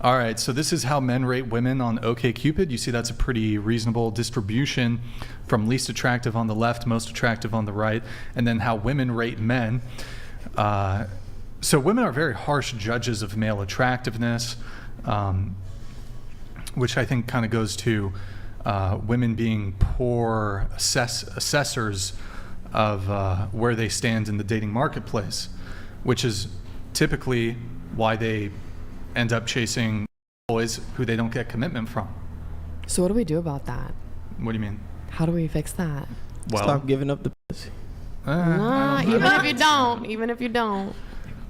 All right, so this is how men rate women on OkCupid. You see that's a pretty reasonable distribution from least attractive on the left, most attractive on the right, and then how women rate men. So women are very harsh judges of male attractiveness, which I think kind of goes to women being poor assessors of where they stand in the dating marketplace, which is typically why they end up chasing boys who they don't get commitment from. So what do we do about that? What do you mean? How do we fix that? Well, stop giving up the pussy. Even if you don't.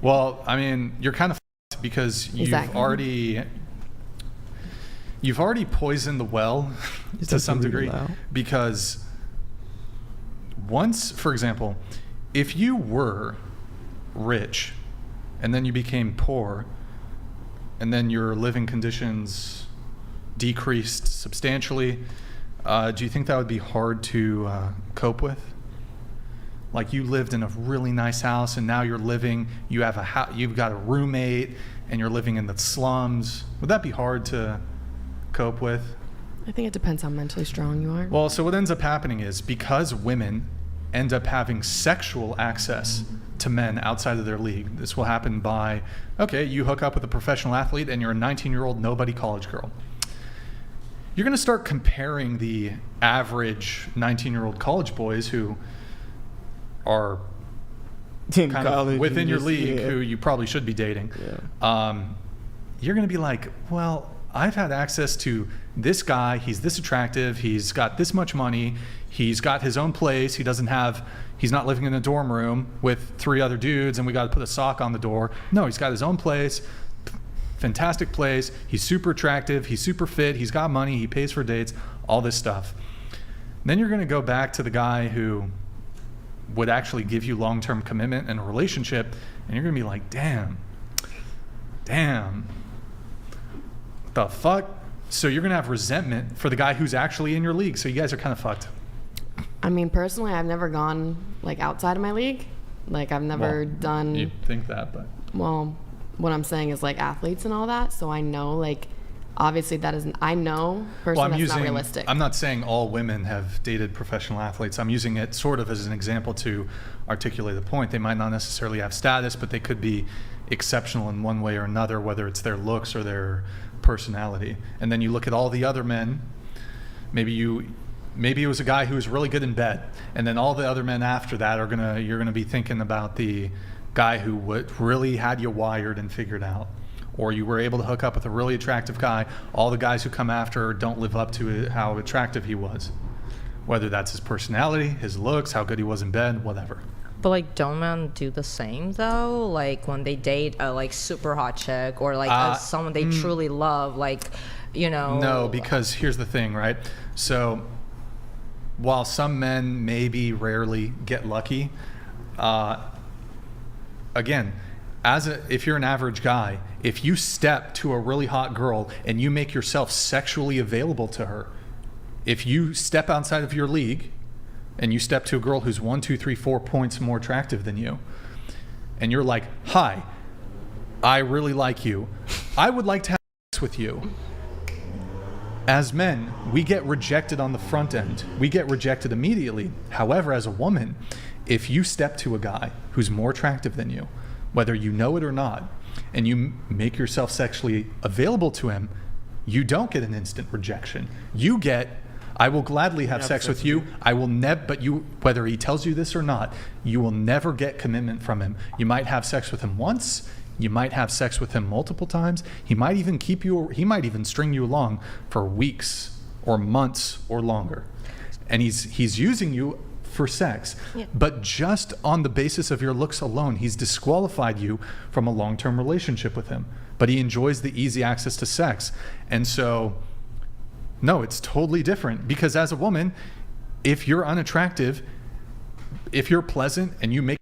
Well, I mean, you're kind of f***ed because you've already poisoned the well to some degree. Because once, for example, if you were rich and then you became poor and then your living conditions decreased substantially, do you think that would be hard to cope with? Like you lived in a really nice house and now you've got a roommate and you're living in the slums. Would that be hard to cope with? I think it depends how mentally strong you are. Well, so what ends up happening is because women end up having sexual access to men outside of their league, this will happen by, okay, you hook up with a professional athlete and you're a 19-year-old nobody college girl. You're going to start comparing the average 19-year-old college boys who are in kind college, of within your league, who you probably should be dating. Yeah. You're going to be like, well, I've had access to this guy. He's this attractive. He's got this much money. He's got his own place. He's not living in a dorm room with 3 other dudes and we got to put a sock on the door. No, he's got his own place. Fantastic place. He's super attractive. He's super fit. He's got money. He pays for dates, all this stuff. Then you're going to go back to the guy who would actually give you long-term commitment and a relationship, and you're going to be like, damn, what the fuck? So you're going to have resentment for the guy who's actually in your league. So you guys are kind of fucked. I mean, personally, I've never gone like outside of my league. Like I've never done. You think that, but. Well, what I'm saying is like athletes and all that. So I know like, obviously that isn't, I know personally that's not realistic. I'm not saying all women have dated professional athletes. I'm using it sort of as an example to articulate the point. They might not necessarily have status, but they could be exceptional in one way or another, whether it's their looks or their personality. And then you look at all the other men, maybe it was a guy who was really good in bed, and then all the other men after that you're gonna be thinking about the guy who really had you wired and figured out. Or you were able to hook up with a really attractive guy. All the guys who come after don't live up to how attractive he was. Whether that's his personality, his looks, how good he was in bed, whatever. But like, don't men do the same though? Like when they date a like super hot chick or like someone they truly love, like, you know. No, because here's the thing, right? So while some men maybe rarely get lucky, again, if you're an average guy, if you step to a really hot girl and you make yourself sexually available to her, if you step outside of your league and you step to a girl who's 1, 2, 3, 4 points more attractive than you, and you're like, hi, I really like you. I would like to have sex with you. As men, we get rejected on the front end. We get rejected immediately. However, as a woman, if you step to a guy who's more attractive than you, whether you know it or not, and you make yourself sexually available to him, you don't get an instant rejection. You get, I will gladly have sex with you. I will never, but you, whether he tells you this or not, you will never get commitment from him. You might have sex with him once. You might have sex with him multiple times. He might even he might even string you along for weeks or months or longer. And he's using you for sex, but just on the basis of your looks alone, he's disqualified you from a long-term relationship with him. But he enjoys the easy access to sex. And so, no, it's totally different, because as a woman, if you're unattractive, if you're pleasant and you make